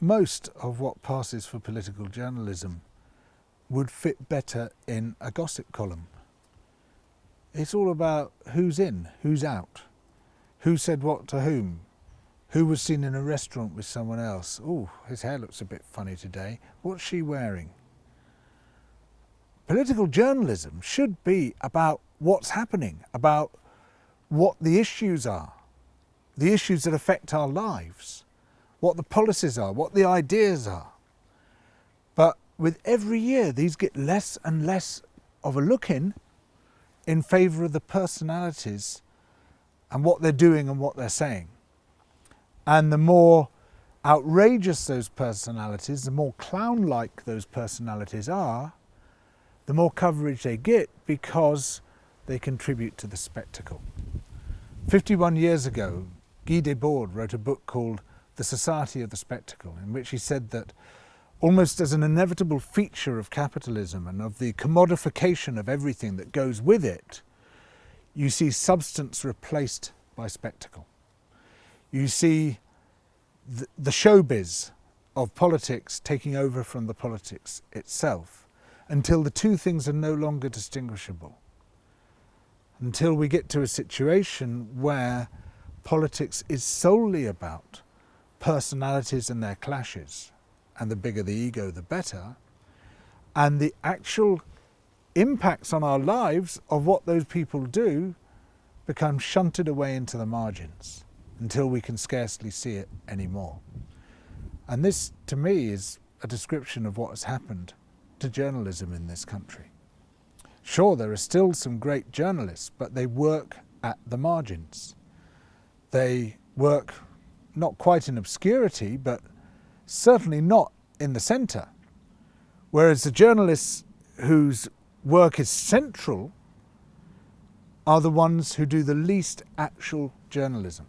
most of what passes for political journalism would fit better in a gossip column. It's all about who's in, who's out, who said what to whom, who was seen in a restaurant with someone else. Oh, his hair looks a bit funny today. What's she wearing? Political journalism should be about what's happening, about what the issues are, the issues that affect our lives, what the policies are, what the ideas are. But with every year, these get less and less of a look in favour of the personalities and what they're doing and what they're saying. And the more outrageous those personalities, the more clown-like those personalities are, the more coverage they get because they contribute to the spectacle. 51 years ago, Guy Debord wrote a book called The Society of the Spectacle, in which he said that almost as an inevitable feature of capitalism and of the commodification of everything that goes with it, you see substance replaced by spectacle. You see the showbiz of politics taking over from the politics itself until the two things are no longer distinguishable. Until we get to a situation where politics is solely about personalities and their clashes, and the bigger the ego, the better, and the actual impacts on our lives of what those people do become shunted away into the margins until we can scarcely see it anymore. And this, to me, is a description of what has happened to journalism in this country. Sure, there are still some great journalists, but they work at the margins. They work not quite in obscurity, but certainly not in the centre. Whereas the journalists whose work is central are the ones who do the least actual journalism.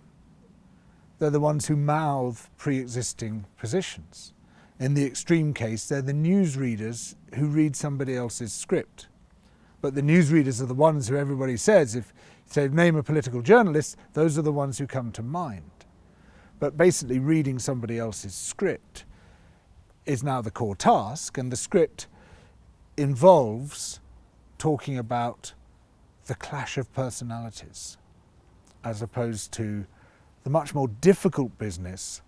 They're the ones who mouth pre-existing positions. In the extreme case, they're the newsreaders who read somebody else's script. But the newsreaders are the ones who everybody says, if you say name a political journalist, those are the ones who come to mind. But basically reading somebody else's script is now the core task, and the script involves talking about the clash of personalities as opposed to the much more difficult business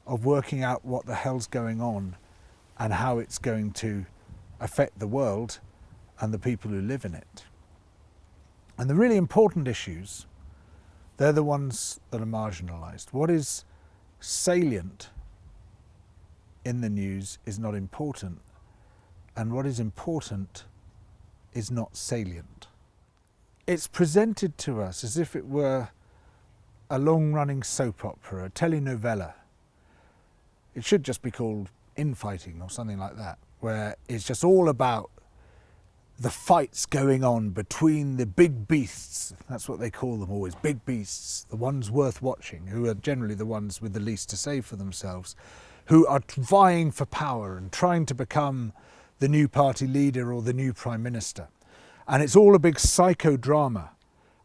of working out what the hell's going on and how it's going to affect the world and the people who live in it. And the really important issues, they're the ones that are marginalised. What is salient in the news is not important, and what is important is not salient. It's presented to us as if it were a long-running soap opera, a telenovela. It should just be called infighting or something like that, where it's just all about the fights going on between the big beasts. That's what they call them always, big beasts, the ones worth watching, who are generally the ones with the least to say for themselves, who are vying for power and trying to become the new party leader or the new prime minister. And it's all a big psychodrama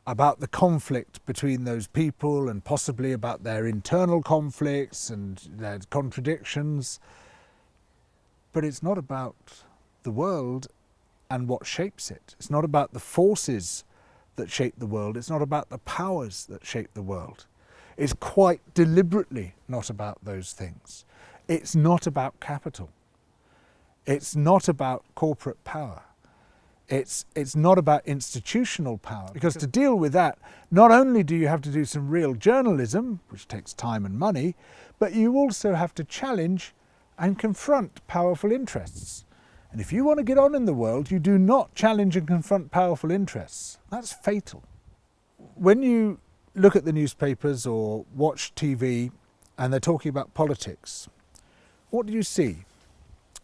about the conflict between those people and possibly about their internal conflicts and their contradictions. But it's not about the world and what shapes it. It's not about the forces that shape the world. It's not about the powers that shape the world. It's quite deliberately not about those things. It's not about capital. It's not about corporate power. It's not about institutional power. Because to deal with that, not only do you have to do some real journalism, which takes time and money, but you also have to challenge and confront powerful interests. And if you want to get on in the world, you do not challenge and confront powerful interests. That's fatal. When you look at the newspapers or watch TV and they're talking about politics, what do you see?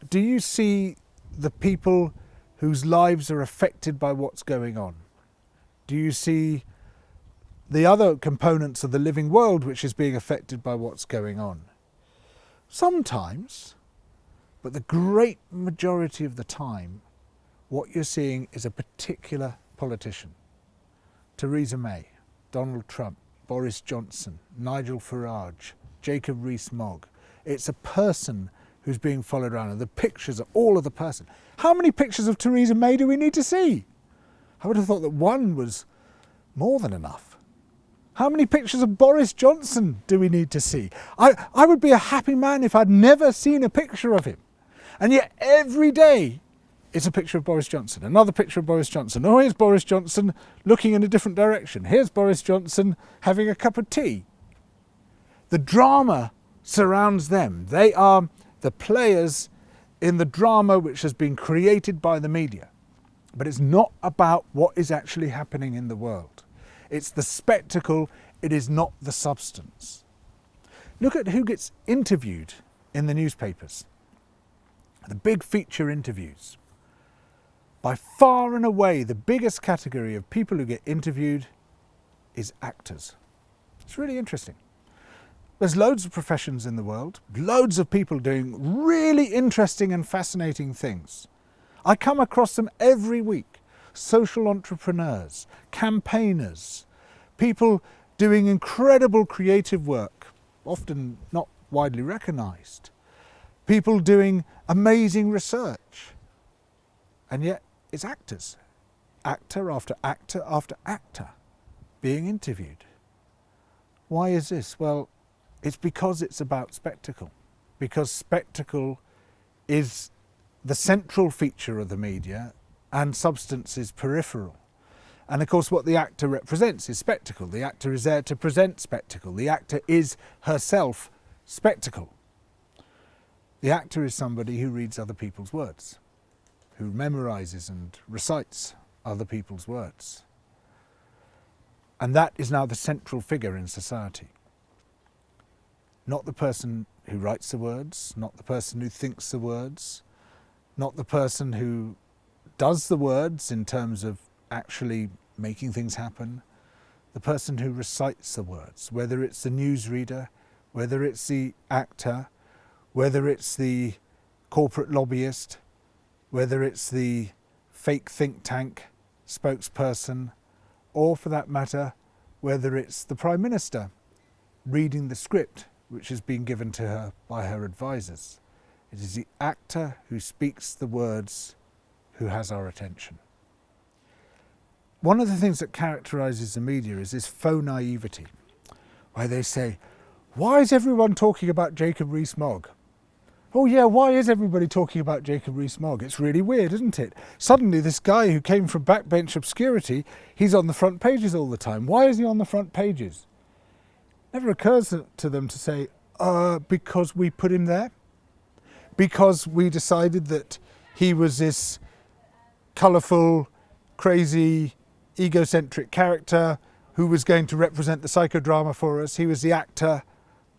Do you see the people whose lives are affected by what's going on? Do you see the other components of the living world which is being affected by what's going on? Sometimes, but the great majority of the time, what you're seeing is a particular politician. Theresa May, Donald Trump, Boris Johnson, Nigel Farage, Jacob Rees-Mogg. It's a person who's being followed around, and the pictures are all of the person. How many pictures of Theresa May do we need to see? I would have thought that one was more than enough. How many pictures of Boris Johnson do we need to see? I would be a happy man if I'd never seen a picture of him. And yet every day it's a picture of Boris Johnson, another picture of Boris Johnson. Oh, here's Boris Johnson looking in a different direction. Here's Boris Johnson having a cup of tea. The drama surrounds them. They are the players in the drama which has been created by the media. But it's not about what is actually happening in the world. It's the spectacle, it is not the substance. Look at who gets interviewed in the newspapers. The big feature interviews. By far and away, the biggest category of people who get interviewed is actors. It's really interesting. There's loads of professions in the world, loads of people doing really interesting and fascinating things. I come across them every week. Social entrepreneurs, campaigners, people doing incredible creative work, often not widely recognised, people doing amazing research. And yet it's actors, actor after actor after actor being interviewed. Why is this? Well, it's because it's about spectacle, because spectacle is the central feature of the media and substance is peripheral. And of course what the actor represents is spectacle. The actor is there to present spectacle. The actor is herself spectacle. The actor is somebody who reads other people's words, who memorises and recites other people's words. And that is now the central figure in society. Not the person who writes the words, not the person who thinks the words, not the person who does the words in terms of actually making things happen, the person who recites the words, whether it's the newsreader, whether it's the actor, whether it's the corporate lobbyist, whether it's the fake think tank spokesperson, or for that matter, whether it's the Prime Minister reading the script which has been given to her by her advisors. It is the actor who speaks the words who has our attention. One of the things that characterises the media is this faux naivety, where they say, why is everyone talking about Jacob Rees-Mogg? Oh yeah, why is everybody talking about Jacob Rees-Mogg? It's really weird, isn't it? Suddenly this guy who came from backbench obscurity, he's on the front pages all the time. Why is he on the front pages? Never occurs to them to say, because we put him there. Because we decided that he was this colourful, crazy, egocentric character who was going to represent the psychodrama for us. He was the actor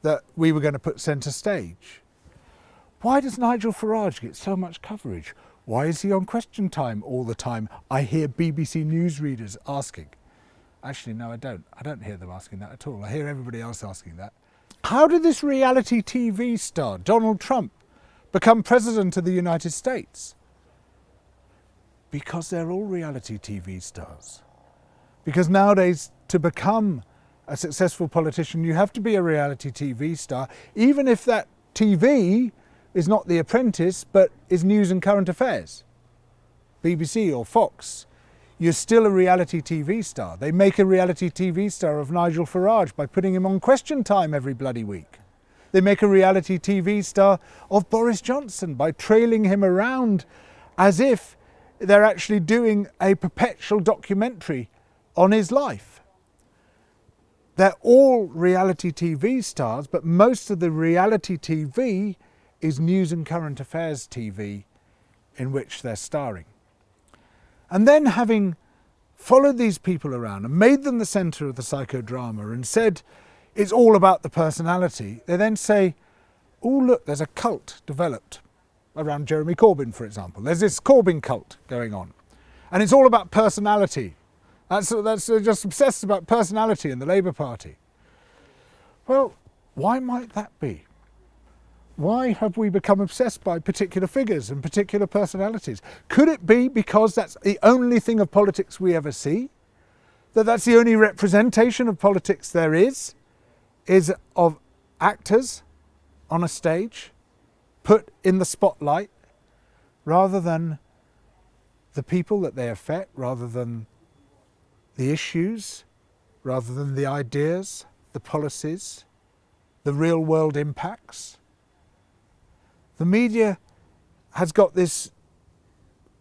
that we were going to put centre stage. Why does Nigel Farage get so much coverage? Why is he on Question Time all the time? I hear BBC newsreaders asking. Actually, no, I don't. I don't hear them asking that at all. I hear everybody else asking that. How did this reality TV star, Donald Trump, become president of the United States? Because they're all reality TV stars. Because nowadays, to become a successful politician, you have to be a reality TV star, even if that TV is not The Apprentice, but is news and current affairs. BBC or Fox. You're still a reality TV star. They make a reality TV star of Nigel Farage by putting him on Question Time every bloody week. They make a reality TV star of Boris Johnson by trailing him around as if they're actually doing a perpetual documentary on his life. They're all reality TV stars, but most of the reality TV is news and current affairs TV in which they're starring. And then, having followed these people around and made them the centre of the psychodrama and said it's all about the personality, they then say, oh look, there's a cult developed around Jeremy Corbyn, for example. There's this Corbyn cult going on. And it's all about personality. That's just obsessed about personality in the Labour Party. Well, why might that be? Why have we become obsessed by particular figures and particular personalities? Could it be because that's the only thing of politics we ever see? That's the only representation of politics there is of actors on a stage, put in the spotlight, rather than the people that they affect, rather than the issues, rather than the ideas, the policies, the real world impacts. The media has got this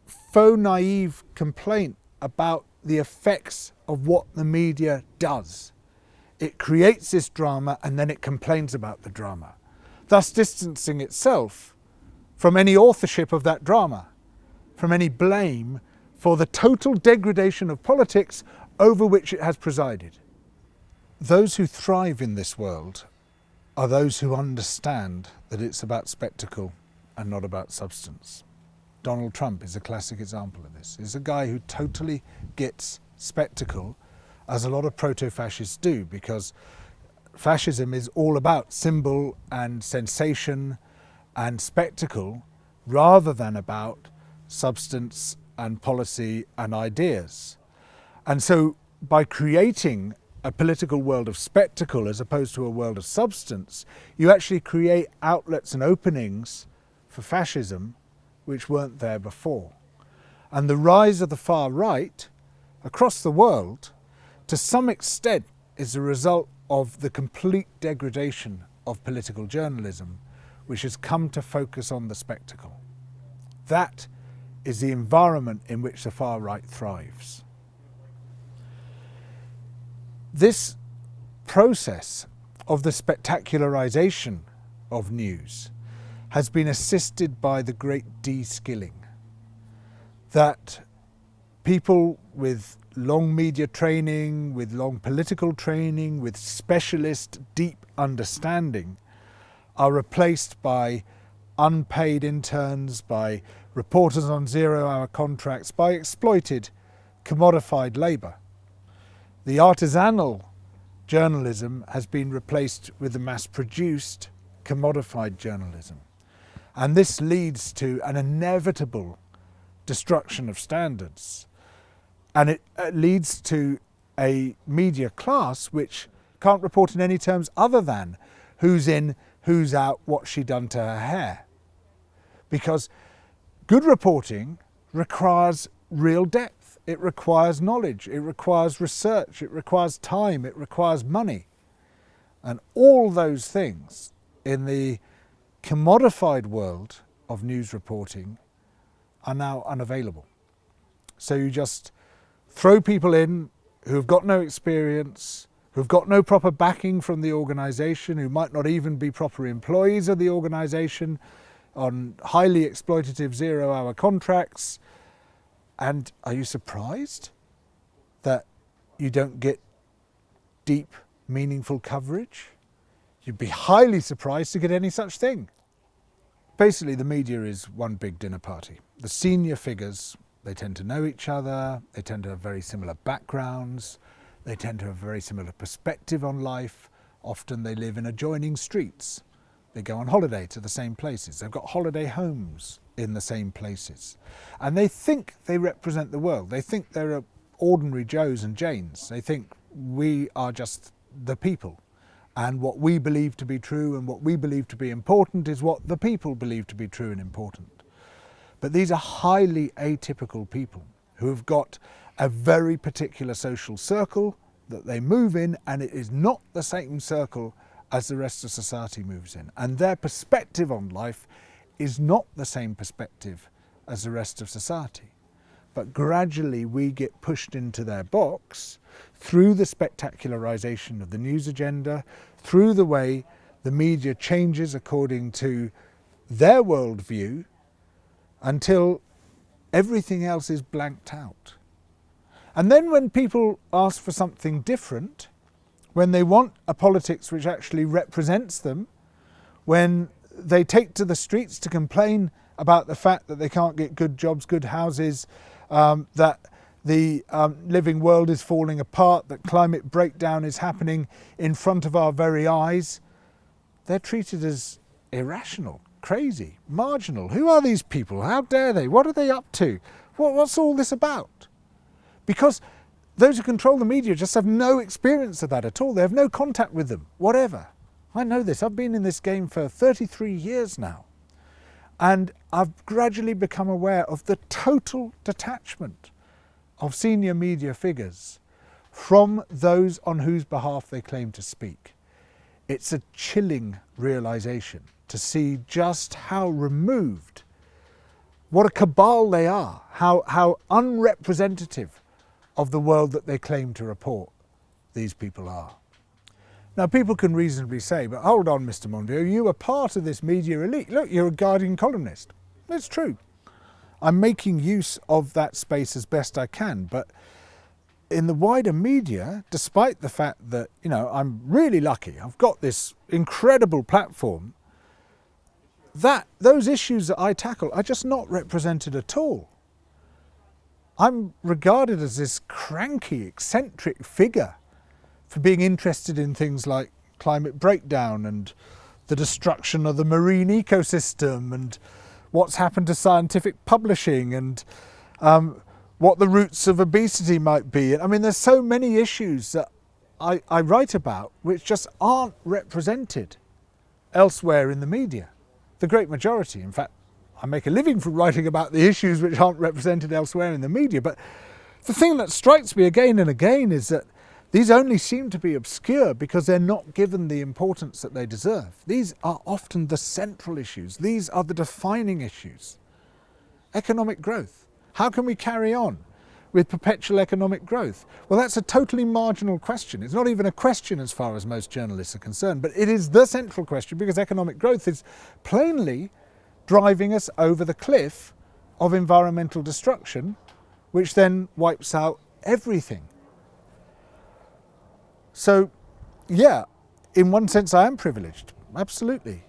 faux naive complaint about the effects of what the media does. It creates this drama and then it complains about the drama, thus distancing itself from any authorship of that drama, from any blame for the total degradation of politics over which it has presided. Those who thrive in this world are those who understand that it's about spectacle and not about substance. Donald Trump is a classic example of this. He's a guy who totally gets spectacle, as a lot of proto-fascists do, because fascism is all about symbol and sensation and spectacle rather than about substance and policy and ideas. And so by creating a political world of spectacle as opposed to a world of substance, you actually create outlets and openings for fascism which weren't there before. And the rise of the far right across the world, to some extent, is a result of the complete degradation of political journalism, which has come to focus on the spectacle. That is the environment in which the far right thrives. This process of the spectacularization of news has been assisted by the great de-skilling, that people with long media training, with long political training, with specialist deep understanding are replaced by unpaid interns, by reporters on zero-hour contracts, by exploited, commodified labour. The artisanal journalism has been replaced with the mass-produced, commodified journalism. And this leads to an inevitable destruction of standards. And it leads to a media class which can't report in any terms other than who's in, who's out, what's she done to her hair. Because good reporting requires real depth. It requires knowledge. It requires research. It requires time. It requires money. And all those things in the commodified world of news reporting are now unavailable. So you just throw people in who've got no experience, who've got no proper backing from the organisation, who might not even be proper employees of the organisation, on highly exploitative zero-hour contracts. And are you surprised that you don't get deep, meaningful coverage? You'd be highly surprised to get any such thing. Basically, the media is one big dinner party. The senior figures, they tend to know each other, they tend to have very similar backgrounds, they tend to have a very similar perspective on life. Often they live in adjoining streets. They go on holiday to the same places. They've got holiday homes in the same places. And they think they represent the world. They think they're ordinary Joes and Janes. They think we are just the people. And what we believe to be true and what we believe to be important is what the people believe to be true and important. But these are highly atypical people who have got a very particular social circle that they move in, and it is not the same circle as the rest of society moves in. And their perspective on life is not the same perspective as the rest of society. But gradually we get pushed into their box through the spectacularization of the news agenda, through the way the media changes according to their worldview, until everything else is blanked out. And then when people ask for something different, when they want a politics which actually represents them, when they take to the streets to complain about the fact that they can't get good jobs, good houses, that the living world is falling apart, that climate breakdown is happening in front of our very eyes, they're treated as irrational, crazy, marginal. Who are these people? How dare they? What are they up to? What's all this about? Because those who control the media just have no experience of that at all. They have no contact with them, whatever. I know this. I've been in this game for 33 years now. And I've gradually become aware of the total detachment of senior media figures from those on whose behalf they claim to speak. It's a chilling realization to see just how removed, what a cabal they are, how unrepresentative of the world that they claim to report these people are. Now, people can reasonably say, but hold on, Mr. Monbiot, you are part of this media elite. Look, you're a Guardian columnist. It's true. I'm making use of that space as best I can, but in the wider media, despite the fact that, I'm really lucky, I've got this incredible platform, those issues that I tackle are just not represented at all. I'm regarded as this cranky, eccentric figure for being interested in things like climate breakdown and the destruction of the marine ecosystem and what's happened to scientific publishing and what the roots of obesity might be. I mean, there's so many issues that I write about which just aren't represented elsewhere in the media. The great majority, in fact, I make a living from writing about the issues which aren't represented elsewhere in the media. But the thing that strikes me again and again is that these only seem to be obscure because they're not given the importance that they deserve. These are often the central issues. These are the defining issues. Economic growth. How can we carry on with perpetual economic growth? Well, that's a totally marginal question. It's not even a question as far as most journalists are concerned, but it is the central question because economic growth is plainly driving us over the cliff of environmental destruction, which then wipes out everything. So, yeah, in one sense I am privileged, absolutely.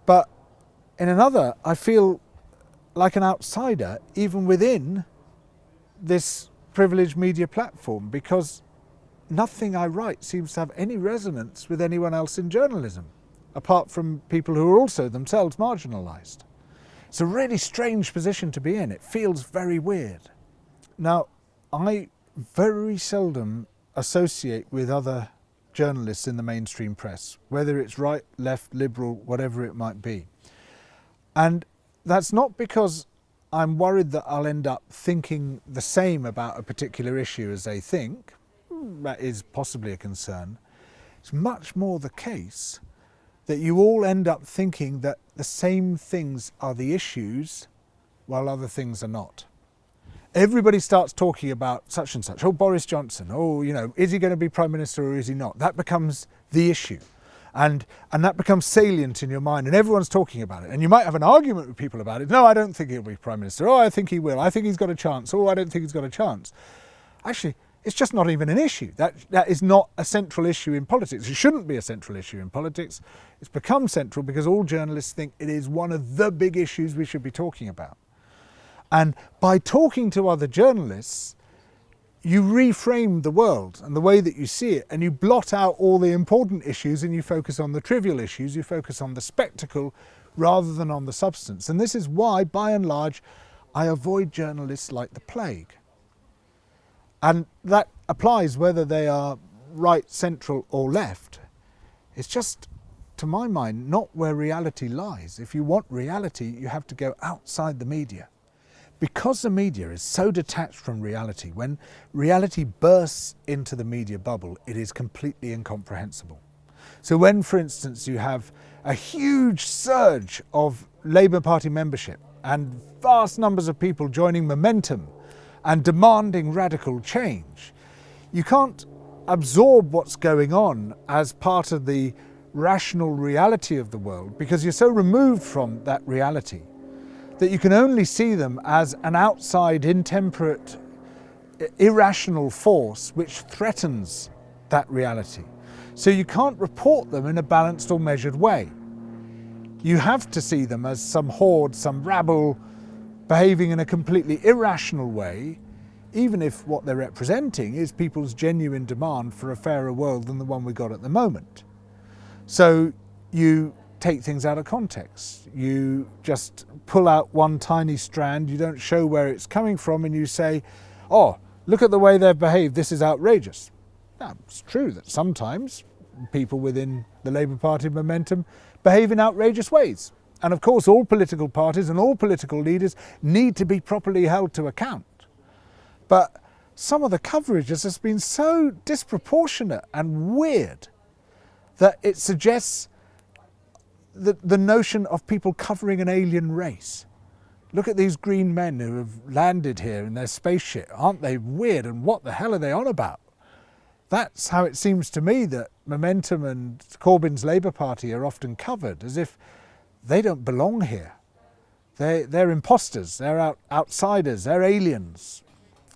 But in another, I feel like an outsider even within this privileged media platform because nothing I write seems to have any resonance with anyone else in journalism, apart from people who are also themselves marginalised. It's a really strange position to be in. It feels very weird. Now, I very seldom associate with other journalists in the mainstream press, whether it's right, left, liberal, whatever it might be. And that's not because I'm worried that I'll end up thinking the same about a particular issue as they think. That is possibly a concern. It's much more the case that you all end up thinking that the same things are the issues while other things are not. Everybody starts talking about such and such. Oh, Boris Johnson. Oh, is he going to be Prime Minister or is he not? That becomes the issue. And that becomes salient in your mind and everyone's talking about it. And you might have an argument with people about it. No, I don't think he'll be Prime Minister. Oh, I think he will. I think he's got a chance. Oh, I don't think he's got a chance. Actually, it's just not even an issue. That is not a central issue in politics. It shouldn't be a central issue in politics. It's become central because all journalists think it is one of the big issues we should be talking about. And by talking to other journalists, you reframe the world and the way that you see it, and you blot out all the important issues and you focus on the trivial issues, you focus on the spectacle rather than on the substance. And this is why, by and large, I avoid journalists like the plague. And that applies whether they are right, central or left. It's just, to my mind, not where reality lies. If you want reality, you have to go outside the media. Because the media is so detached from reality, when reality bursts into the media bubble, it is completely incomprehensible. So when, for instance, you have a huge surge of Labour Party membership and vast numbers of people joining Momentum and demanding radical change, you can't absorb what's going on as part of the rational reality of the world because you're so removed from that reality that you can only see them as an outside, intemperate, irrational force which threatens that reality. So you can't report them in a balanced or measured way. You have to see them as some horde, some rabble, behaving in a completely irrational way, even if what they're representing is people's genuine demand for a fairer world than the one we got at the moment. So you take things out of context. You just pull out one tiny strand, you don't show where it's coming from, and you say, oh, look at the way they've behaved, this is outrageous. Now, it's true that sometimes people within the Labour Party Momentum behave in outrageous ways. And of course all political parties and all political leaders need to be properly held to account. But some of the coverage has just been so disproportionate and weird that it suggests the notion of people covering an alien race. Look at these green men who have landed here in their spaceship. Aren't they weird? And what the hell are they on about? That's how it seems to me that Momentum and Corbyn's Labour Party are often covered, as if they don't belong here. They're imposters, they're outsiders, they're aliens.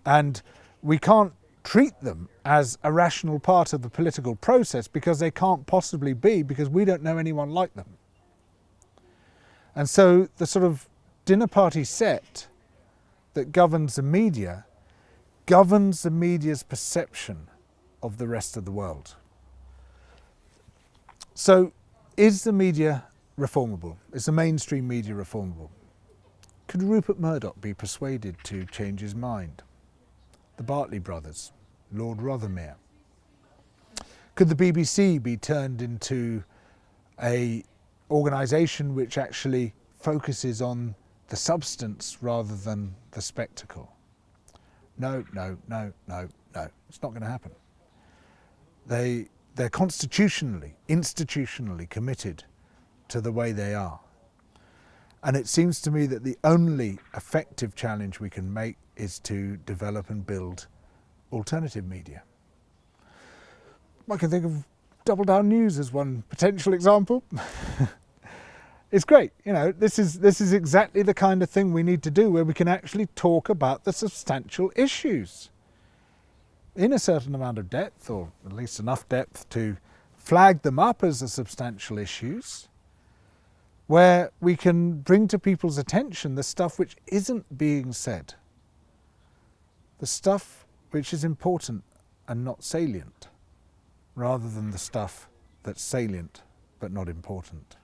And we can't treat them as a rational part of the political process because they can't possibly be, because we don't know anyone like them. And so the sort of dinner party set that governs the media's perception of the rest of the world. So is the media reformable? Is the mainstream media reformable? Could Rupert Murdoch be persuaded to change his mind? The Bartley brothers, Lord Rothermere. Could the BBC be turned into an organisation which actually focuses on the substance rather than the spectacle? No. It's not going to happen. They're constitutionally, institutionally committed to the way they are. And it seems to me that the only effective challenge we can make is to develop and build alternative media. I can think of Double Down News as one potential example. It's great, you know, this is exactly the kind of thing we need to do, where we can actually talk about the substantial issues in a certain amount of depth, or at least enough depth to flag them up as the substantial issues, where we can bring to people's attention the stuff which isn't being said, the stuff which is important and not salient, rather than the stuff that's salient but not important.